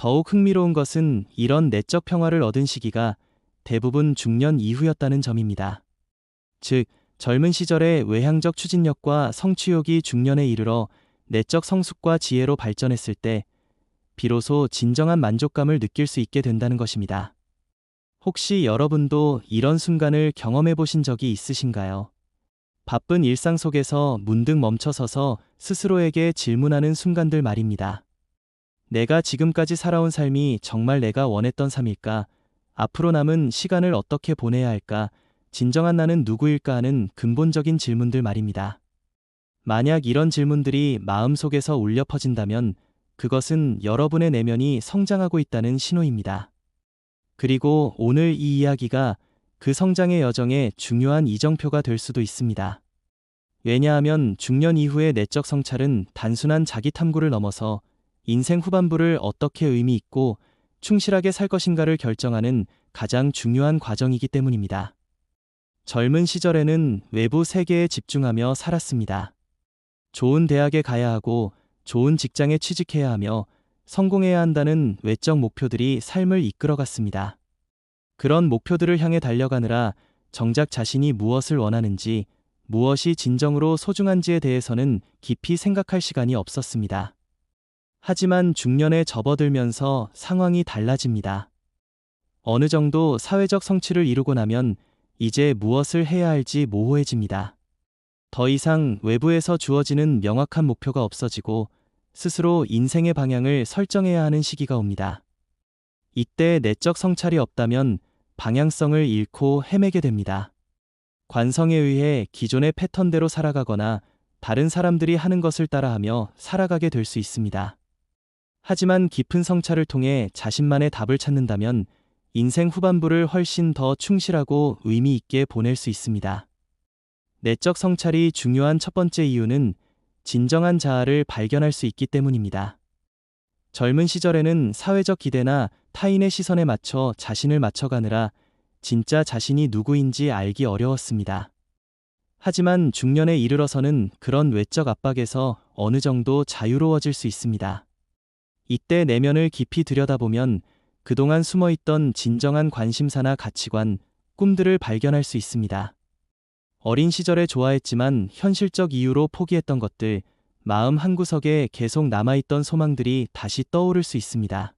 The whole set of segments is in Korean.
더욱 흥미로운 것은 이런 내적 평화를 얻은 시기가 대부분 중년 이후였다는 점입니다. 즉, 젊은 시절의 외향적 추진력과 성취욕이 중년에 이르러 내적 성숙과 지혜로 발전했을 때 비로소 진정한 만족감을 느낄 수 있게 된다는 것입니다. 혹시 여러분도 이런 순간을 경험해 보신 적이 있으신가요? 바쁜 일상 속에서 문득 멈춰서서 스스로에게 질문하는 순간들 말입니다. 내가 지금까지 살아온 삶이 정말 내가 원했던 삶일까? 앞으로 남은 시간을 어떻게 보내야 할까? 진정한 나는 누구일까 하는 근본적인 질문들 말입니다. 만약 이런 질문들이 마음속에서 울려 퍼진다면 그것은 여러분의 내면이 성장하고 있다는 신호입니다. 그리고 오늘 이 이야기가 그 성장의 여정에 중요한 이정표가 될 수도 있습니다. 왜냐하면 중년 이후의 내적 성찰은 단순한 자기 탐구를 넘어서 인생 후반부를 어떻게 의미 있고 충실하게 살 것인가를 결정하는 가장 중요한 과정이기 때문입니다. 젊은 시절에는 외부 세계에 집중하며 살았습니다. 좋은 대학에 가야 하고 좋은 직장에 취직해야 하며 성공해야 한다는 외적 목표들이 삶을 이끌어갔습니다. 그런 목표들을 향해 달려가느라 정작 자신이 무엇을 원하는지, 무엇이 진정으로 소중한지에 대해서는 깊이 생각할 시간이 없었습니다. 하지만 중년에 접어들면서 상황이 달라집니다. 어느 정도 사회적 성취를 이루고 나면 이제 무엇을 해야 할지 모호해집니다. 더 이상 외부에서 주어지는 명확한 목표가 없어지고 스스로 인생의 방향을 설정해야 하는 시기가 옵니다. 이때 내적 성찰이 없다면 방향성을 잃고 헤매게 됩니다. 관성에 의해 기존의 패턴대로 살아가거나 다른 사람들이 하는 것을 따라하며 살아가게 될 수 있습니다. 하지만 깊은 성찰을 통해 자신만의 답을 찾는다면 인생 후반부를 훨씬 더 충실하고 의미 있게 보낼 수 있습니다. 내적 성찰이 중요한 첫 번째 이유는 진정한 자아를 발견할 수 있기 때문입니다. 젊은 시절에는 사회적 기대나 타인의 시선에 맞춰 자신을 맞춰가느라 진짜 자신이 누구인지 알기 어려웠습니다. 하지만 중년에 이르러서는 그런 외적 압박에서 어느 정도 자유로워질 수 있습니다. 이때 내면을 깊이 들여다보면 그동안 숨어있던 진정한 관심사나 가치관, 꿈들을 발견할 수 있습니다. 어린 시절에 좋아했지만 현실적 이유로 포기했던 것들, 마음 한구석에 계속 남아있던 소망들이 다시 떠오를 수 있습니다.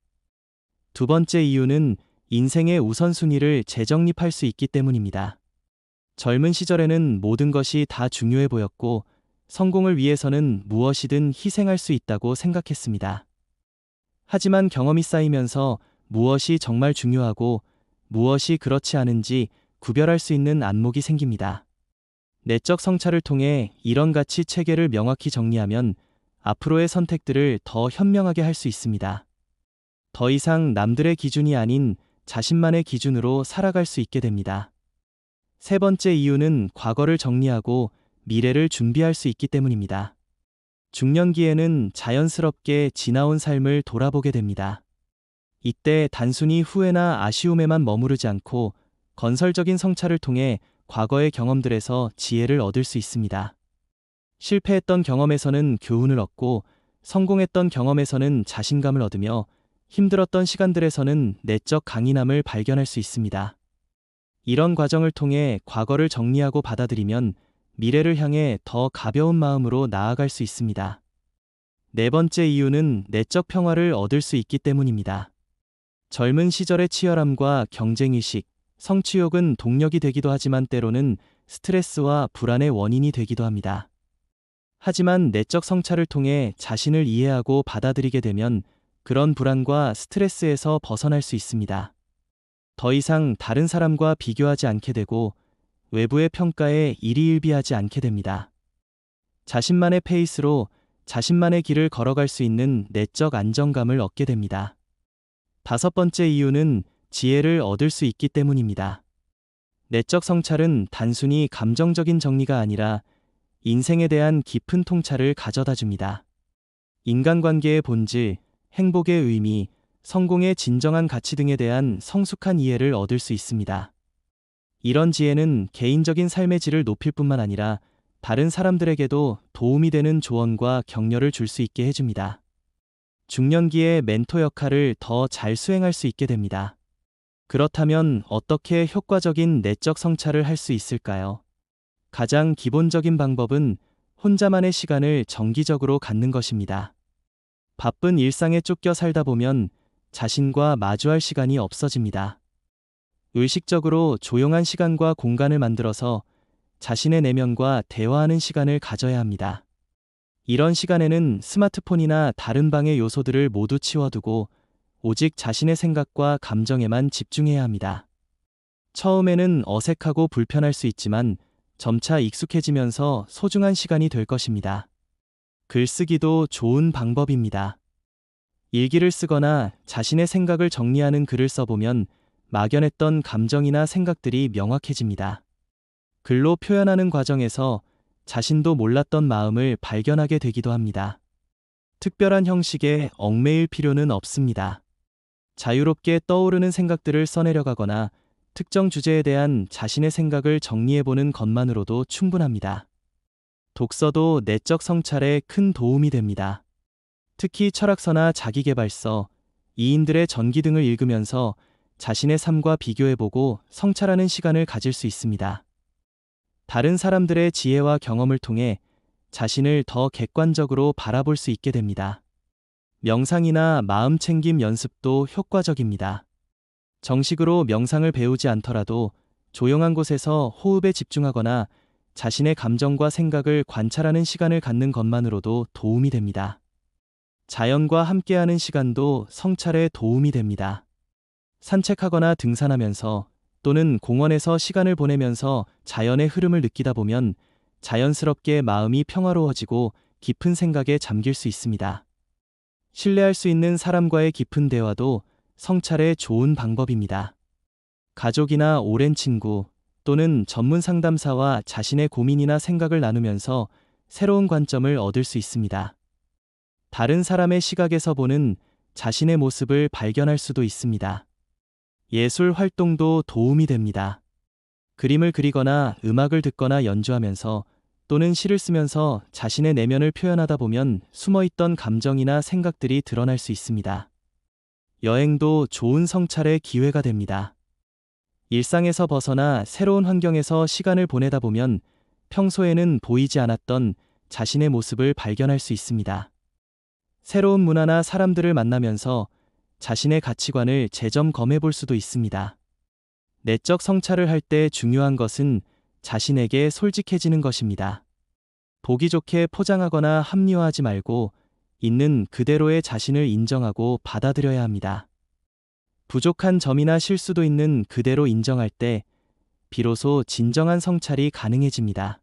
두 번째 이유는 인생의 우선순위를 재정립할 수 있기 때문입니다. 젊은 시절에는 모든 것이 다 중요해 보였고 성공을 위해서는 무엇이든 희생할 수 있다고 생각했습니다. 하지만 경험이 쌓이면서 무엇이 정말 중요하고 무엇이 그렇지 않은지 구별할 수 있는 안목이 생깁니다. 내적 성찰을 통해 이런 가치 체계를 명확히 정리하면 앞으로의 선택들을 더 현명하게 할 수 있습니다. 더 이상 남들의 기준이 아닌 자신만의 기준으로 살아갈 수 있게 됩니다. 세 번째 이유는 과거를 정리하고 미래를 준비할 수 있기 때문입니다. 중년기에는 자연스럽게 지나온 삶을 돌아보게 됩니다. 이때 단순히 후회나 아쉬움에만 머무르지 않고 건설적인 성찰을 통해 과거의 경험들에서 지혜를 얻을 수 있습니다. 실패했던 경험에서는 교훈을 얻고 성공했던 경험에서는 자신감을 얻으며 힘들었던 시간들에서는 내적 강인함을 발견할 수 있습니다. 이런 과정을 통해 과거를 정리하고 받아들이면 미래를 향해 더 가벼운 마음으로 나아갈 수 있습니다. 네 번째 이유는 내적 평화를 얻을 수 있기 때문입니다. 젊은 시절의 치열함과 경쟁의식, 성취욕은 동력이 되기도 하지만 때로는 스트레스와 불안의 원인이 되기도 합니다. 하지만 내적 성찰을 통해 자신을 이해하고 받아들이게 되면 그런 불안과 스트레스에서 벗어날 수 있습니다. 더 이상 다른 사람과 비교하지 않게 되고 외부의 평가에 일희일비하지 않게 됩니다. 자신만의 페이스로 자신만의 길을 걸어갈 수 있는 내적 안정감을 얻게 됩니다. 다섯 번째 이유는 지혜를 얻을 수 있기 때문입니다. 내적 성찰은 단순히 감정적인 정리가 아니라 인생에 대한 깊은 통찰을 가져다 줍니다. 인간관계의 본질, 행복의 의미, 성공의 진정한 가치 등에 대한 성숙한 이해를 얻을 수 있습니다. 이런 지혜는 개인적인 삶의 질을 높일 뿐만 아니라 다른 사람들에게도 도움이 되는 조언과 격려를 줄 수 있게 해줍니다. 중년기에 멘토 역할을 더 잘 수행할 수 있게 됩니다. 그렇다면 어떻게 효과적인 내적 성찰을 할 수 있을까요? 가장 기본적인 방법은 혼자만의 시간을 정기적으로 갖는 것입니다. 바쁜 일상에 쫓겨 살다 보면 자신과 마주할 시간이 없어집니다. 의식적으로 조용한 시간과 공간을 만들어서 자신의 내면과 대화하는 시간을 가져야 합니다. 이런 시간에는 스마트폰이나 다른 방해 요소들을 모두 치워두고 오직 자신의 생각과 감정에만 집중해야 합니다. 처음에는 어색하고 불편할 수 있지만 점차 익숙해지면서 소중한 시간이 될 것입니다. 글쓰기도 좋은 방법입니다. 일기를 쓰거나 자신의 생각을 정리하는 글을 써보면 막연했던 감정이나 생각들이 명확해집니다. 글로 표현하는 과정에서 자신도 몰랐던 마음을 발견하게 되기도 합니다. 특별한 형식에 얽매일 필요는 없습니다. 자유롭게 떠오르는 생각들을 써내려가거나 특정 주제에 대한 자신의 생각을 정리해보는 것만으로도 충분합니다. 독서도 내적 성찰에 큰 도움이 됩니다. 특히 철학서나 자기계발서, 이인들의 전기 등을 읽으면서 자신의 삶과 비교해보고 성찰하는 시간을 가질 수 있습니다. 다른 사람들의 지혜와 경험을 통해 자신을 더 객관적으로 바라볼 수 있게 됩니다. 명상이나 마음챙김 연습도 효과적입니다. 정식으로 명상을 배우지 않더라도 조용한 곳에서 호흡에 집중하거나 자신의 감정과 생각을 관찰하는 시간을 갖는 것만으로도 도움이 됩니다. 자연과 함께하는 시간도 성찰에 도움이 됩니다. 산책하거나 등산하면서 또는 공원에서 시간을 보내면서 자연의 흐름을 느끼다 보면 자연스럽게 마음이 평화로워지고 깊은 생각에 잠길 수 있습니다. 신뢰할 수 있는 사람과의 깊은 대화도 성찰에 좋은 방법입니다. 가족이나 오랜 친구 또는 전문 상담사와 자신의 고민이나 생각을 나누면서 새로운 관점을 얻을 수 있습니다. 다른 사람의 시각에서 보는 자신의 모습을 발견할 수도 있습니다. 예술 활동도 도움이 됩니다. 그림을 그리거나 음악을 듣거나 연주하면서 또는 시를 쓰면서 자신의 내면을 표현하다 보면 숨어있던 감정이나 생각들이 드러날 수 있습니다. 여행도 좋은 성찰의 기회가 됩니다. 일상에서 벗어나 새로운 환경에서 시간을 보내다 보면 평소에는 보이지 않았던 자신의 모습을 발견할 수 있습니다. 새로운 문화나 사람들을 만나면서 자신의 가치관을 재점검해 볼 수도 있습니다. 내적 성찰을 할 때 중요한 것은 자신에게 솔직해지는 것입니다. 보기 좋게 포장하거나 합리화하지 말고 있는 그대로의 자신을 인정하고 받아들여야 합니다. 부족한 점이나 실수도 있는 그대로 인정할 때 비로소 진정한 성찰이 가능해집니다.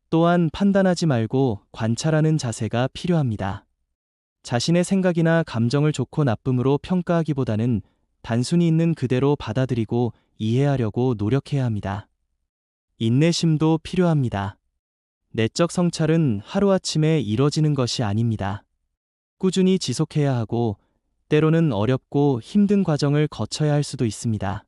또한 판단하지 말고 관찰하는 자세가 필요합니다. 자신의 생각이나 감정을 좋고 나쁨으로 평가하기보다는 단순히 있는 그대로 받아들이고 이해하려고 노력해야 합니다. 인내심도 필요합니다. 내적 성찰은 하루아침에 이뤄지는 것이 아닙니다. 꾸준히 지속해야 하고 때로는 어렵고 힘든 과정을 거쳐야 할 수도 있습니다.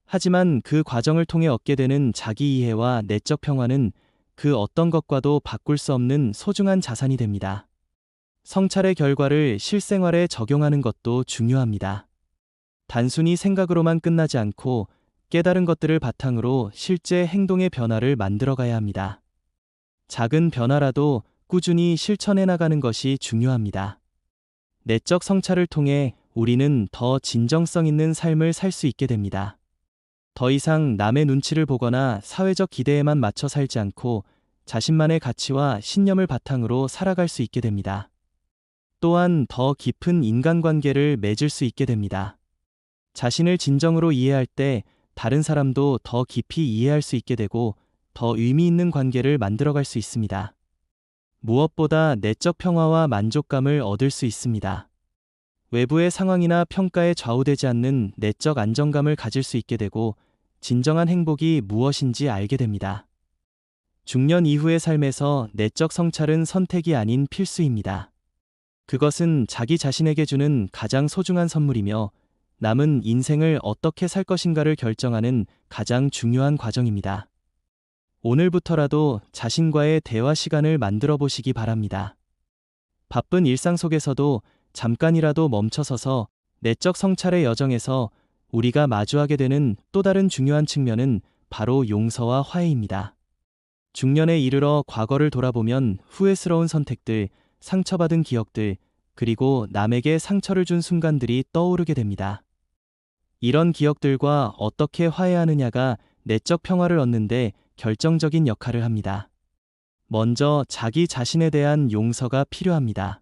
하지만 그 과정을 통해 얻게 되는 자기 이해와 내적 평화는 그 어떤 것과도 바꿀 수 없는 소중한 자산이 됩니다. 성찰의 결과를 실생활에 적용하는 것도 중요합니다. 단순히 생각으로만 끝나지 않고 깨달은 것들을 바탕으로 실제 행동의 변화를 만들어가야 합니다. 작은 변화라도 꾸준히 실천해 나가는 것이 중요합니다. 내적 성찰을 통해 우리는 더 진정성 있는 삶을 살 수 있게 됩니다. 더 이상 남의 눈치를 보거나 사회적 기대에만 맞춰 살지 않고 자신만의 가치와 신념을 바탕으로 살아갈 수 있게 됩니다. 또한 더 깊은 인간관계를 맺을 수 있게 됩니다. 자신을 진정으로 이해할 때 다른 사람도 더 깊이 이해할 수 있게 되고 더 의미 있는 관계를 만들어갈 수 있습니다. 무엇보다 내적 평화와 만족감을 얻을 수 있습니다. 외부의 상황이나 평가에 좌우되지 않는 내적 안정감을 가질 수 있게 되고 진정한 행복이 무엇인지 알게 됩니다. 중년 이후의 삶에서 내적 성찰은 선택이 아닌 필수입니다. 그것은 자기 자신에게 주는 가장 소중한 선물이며 남은 인생을 어떻게 살 것인가를 결정하는 가장 중요한 과정입니다. 오늘부터라도 자신과의 대화 시간을 만들어 보시기 바랍니다. 바쁜 일상 속에서도 잠깐이라도 멈춰서서 내적 성찰의 여정에서 우리가 마주하게 되는 또 다른 중요한 측면은 바로 용서와 화해입니다. 중년에 이르러 과거를 돌아보면 후회스러운 선택들, 상처받은 기억들, 그리고 남에게 상처를 준 순간들이 떠오르게 됩니다. 이런 기억들과 어떻게 화해하느냐가 내적 평화를 얻는데 결정적인 역할을 합니다. 먼저 자기 자신에 대한 용서가 필요합니다.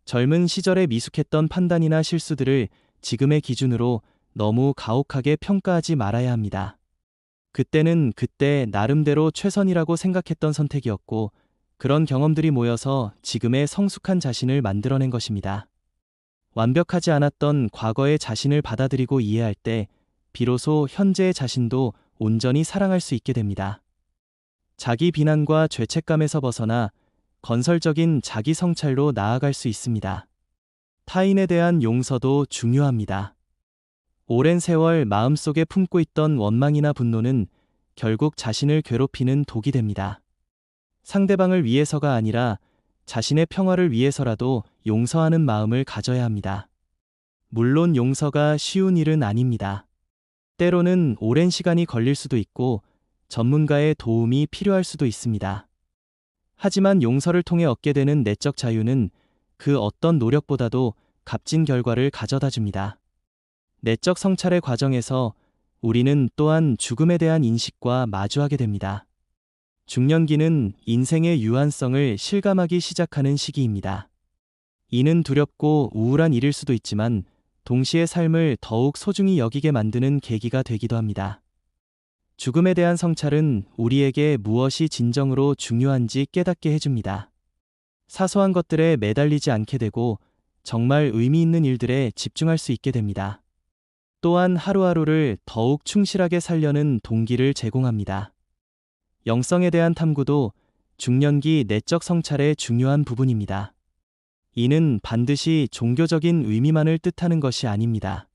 젊은 시절에 미숙했던 판단이나 실수들을 지금의 기준으로 너무 가혹하게 평가하지 말아야 합니다. 그때는 그때 나름대로 최선이라고 생각했던 선택이었고, 그런 경험들이 모여서 지금의 성숙한 자신을 만들어낸 것입니다. 완벽하지 않았던 과거의 자신을 받아들이고 이해할 때, 비로소 현재의 자신도 온전히 사랑할 수 있게 됩니다. 자기 비난과 죄책감에서 벗어나 건설적인 자기 성찰로 나아갈 수 있습니다. 타인에 대한 용서도 중요합니다. 오랜 세월 마음속에 품고 있던 원망이나 분노는 결국 자신을 괴롭히는 독이 됩니다. 상대방을 위해서가 아니라 자신의 평화를 위해서라도 용서하는 마음을 가져야 합니다. 물론 용서가 쉬운 일은 아닙니다. 때로는 오랜 시간이 걸릴 수도 있고 전문가의 도움이 필요할 수도 있습니다. 하지만 용서를 통해 얻게 되는 내적 자유는 그 어떤 노력보다도 값진 결과를 가져다 줍니다. 내적 성찰의 과정에서 우리는 또한 죽음에 대한 인식과 마주하게 됩니다. 중년기는 인생의 유한성을 실감하기 시작하는 시기입니다. 이는 두렵고 우울한 일일 수도 있지만 동시에 삶을 더욱 소중히 여기게 만드는 계기가 되기도 합니다. 죽음에 대한 성찰은 우리에게 무엇이 진정으로 중요한지 깨닫게 해줍니다. 사소한 것들에 매달리지 않게 되고 정말 의미 있는 일들에 집중할 수 있게 됩니다. 또한 하루하루를 더욱 충실하게 살려는 동기를 제공합니다. 영성에 대한 탐구도 중년기 내적 성찰의 중요한 부분입니다. 이는 반드시 종교적인 의미만을 뜻하는 것이 아닙니다.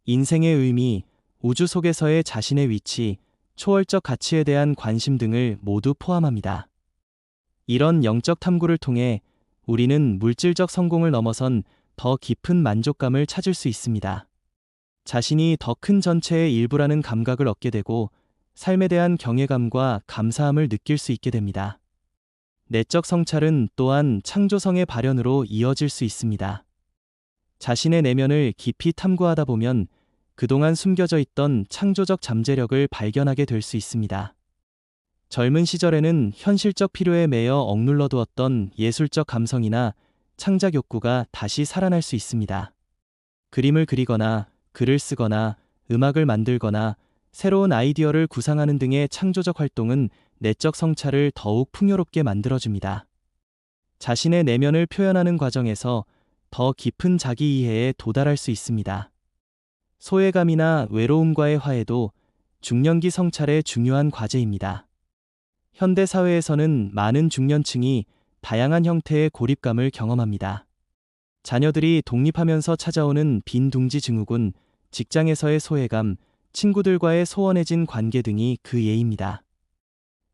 인생의 의미, 우주 속에서의 자신의 위치, 초월적 가치에 대한 관심 등을 모두 포함합니다. 이런 영적 탐구를 통해 우리는 물질적 성공을 넘어선 더 깊은 만족감을 찾을 수 있습니다. 자신이 더 큰 전체의 일부라는 감각을 얻게 되고 삶에 대한 경외감과 감사함을 느낄 수 있게 됩니다. 내적 성찰은 또한 창조성의 발현으로 이어질 수 있습니다. 자신의 내면을 깊이 탐구하다 보면 그동안 숨겨져 있던 창조적 잠재력을 발견하게 될 수 있습니다. 젊은 시절에는 현실적 필요에 매여 억눌러 두었던 예술적 감성이나 창작 욕구가 다시 살아날 수 있습니다. 그림을 그리거나 글을 쓰거나 음악을 만들거나 새로운 아이디어를 구상하는 등의 창조적 활동은 내적 성찰을 더욱 풍요롭게 만들어줍니다. 자신의 내면을 표현하는 과정에서 더 깊은 자기 이해에 도달할 수 있습니다. 소외감이나 외로움과의 화해도 중년기 성찰의 중요한 과제입니다. 현대 사회에서는 많은 중년층이 다양한 형태의 고립감을 경험합니다. 자녀들이 독립하면서 찾아오는 빈둥지 증후군, 직장에서의 소외감, 친구들과의 소원해진 관계 등이 그 예입니다.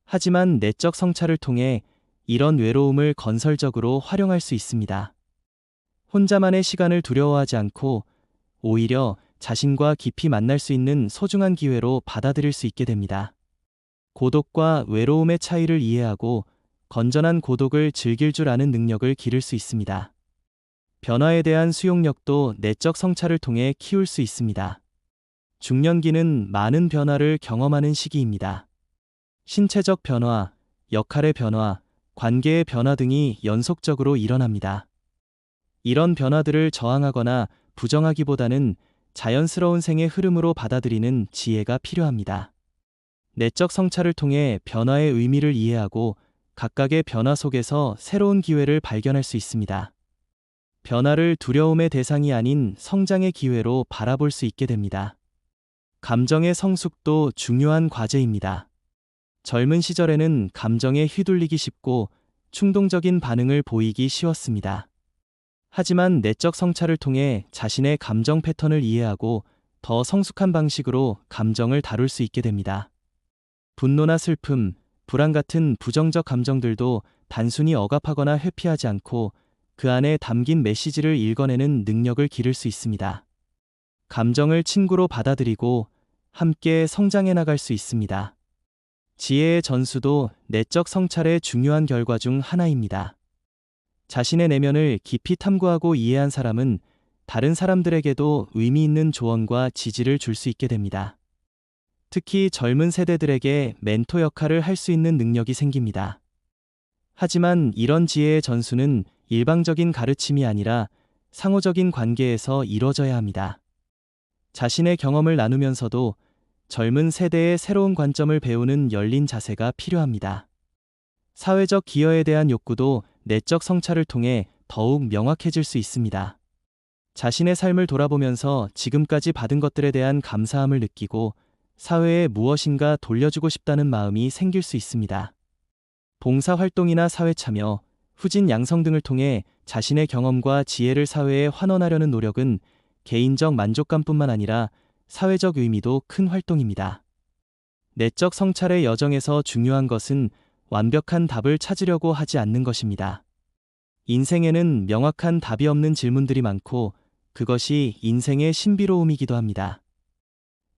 하지만 내적 성찰을 통해 이런 외로움을 건설적으로 활용할 수 있습니다. 혼자만의 시간을 두려워하지 않고 오히려 자신과 깊이 만날 수 있는 소중한 기회로 받아들일 수 있게 됩니다. 고독과 외로움의 차이를 이해하고 건전한 고독을 즐길 줄 아는 능력을 기를 수 있습니다. 변화에 대한 수용력도 내적 성찰을 통해 키울 수 있습니다. 중년기는 많은 변화를 경험하는 시기입니다. 신체적 변화, 역할의 변화, 관계의 변화 등이 연속적으로 일어납니다. 이런 변화들을 저항하거나 부정하기보다는 자연스러운 생의 흐름으로 받아들이는 지혜가 필요합니다. 내적 성찰을 통해 변화의 의미를 이해하고 각각의 변화 속에서 새로운 기회를 발견할 수 있습니다. 변화를 두려움의 대상이 아닌 성장의 기회로 바라볼 수 있게 됩니다. 감정의 성숙도 중요한 과제입니다. 젊은 시절에는 감정에 휘둘리기 쉽고 충동적인 반응을 보이기 쉬웠습니다. 하지만 내적 성찰을 통해 자신의 감정 패턴을 이해하고 더 성숙한 방식으로 감정을 다룰 수 있게 됩니다. 분노나 슬픔, 불안 같은 부정적 감정들도 단순히 억압하거나 회피하지 않고 그 안에 담긴 메시지를 읽어내는 능력을 기를 수 있습니다. 감정을 친구로 받아들이고 함께 성장해 나갈 수 있습니다. 지혜의 전수도 내적 성찰의 중요한 결과 중 하나입니다. 자신의 내면을 깊이 탐구하고 이해한 사람은 다른 사람들에게도 의미 있는 조언과 지지를 줄 수 있게 됩니다. 특히 젊은 세대들에게 멘토 역할을 할 수 있는 능력이 생깁니다. 하지만 이런 지혜의 전수는 일방적인 가르침이 아니라 상호적인 관계에서 이루어져야 합니다. 자신의 경험을 나누면서도 젊은 세대의 새로운 관점을 배우는 열린 자세가 필요합니다. 사회적 기여에 대한 욕구도 내적 성찰을 통해 더욱 명확해질 수 있습니다. 자신의 삶을 돌아보면서 지금까지 받은 것들에 대한 감사함을 느끼고 사회에 무엇인가 돌려주고 싶다는 마음이 생길 수 있습니다. 봉사활동이나 사회참여, 후진 양성 등을 통해 자신의 경험과 지혜를 사회에 환원하려는 노력은 개인적 만족감뿐만 아니라 사회적 의미도 큰 활동입니다. 내적 성찰의 여정에서 중요한 것은 완벽한 답을 찾으려고 하지 않는 것입니다. 인생에는 명확한 답이 없는 질문들이 많고 그것이 인생의 신비로움이기도 합니다.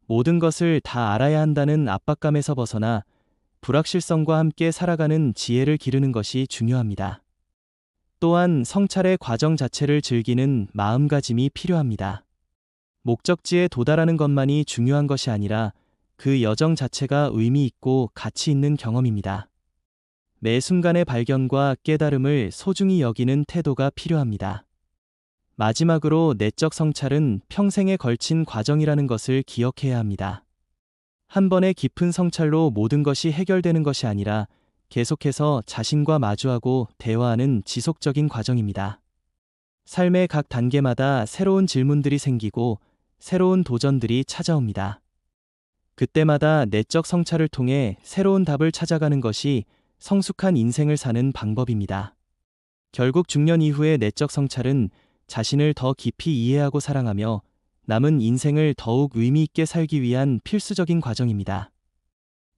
모든 것을 다 알아야 한다는 압박감에서 벗어나 불확실성과 함께 살아가는 지혜를 기르는 것이 중요합니다. 또한 성찰의 과정 자체를 즐기는 마음가짐이 필요합니다. 목적지에 도달하는 것만이 중요한 것이 아니라 그 여정 자체가 의미 있고 가치 있는 경험입니다. 매 순간의 발견과 깨달음을 소중히 여기는 태도가 필요합니다. 마지막으로 내적 성찰은 평생에 걸친 과정이라는 것을 기억해야 합니다. 한 번의 깊은 성찰로 모든 것이 해결되는 것이 아니라 계속해서 자신과 마주하고 대화하는 지속적인 과정입니다. 삶의 각 단계마다 새로운 질문들이 생기고 새로운 도전들이 찾아옵니다. 그때마다 내적 성찰을 통해 새로운 답을 찾아가는 것이 성숙한 인생을 사는 방법입니다. 결국 중년 이후의 내적 성찰은 자신을 더 깊이 이해하고 사랑하며 남은 인생을 더욱 의미 있게 살기 위한 필수적인 과정입니다.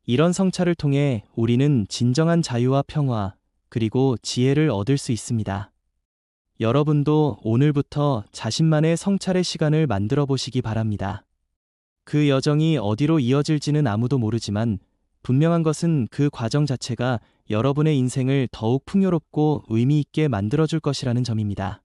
이런 성찰을 통해 우리는 진정한 자유와 평화, 그리고 지혜를 얻을 수 있습니다. 여러분도 오늘부터 자신만의 성찰의 시간을 만들어 보시기 바랍니다. 그 여정이 어디로 이어질지는 아무도 모르지만 분명한 것은 그 과정 자체가 여러분의 인생을 더욱 풍요롭고 의미 있게 만들어줄 것이라는 점입니다.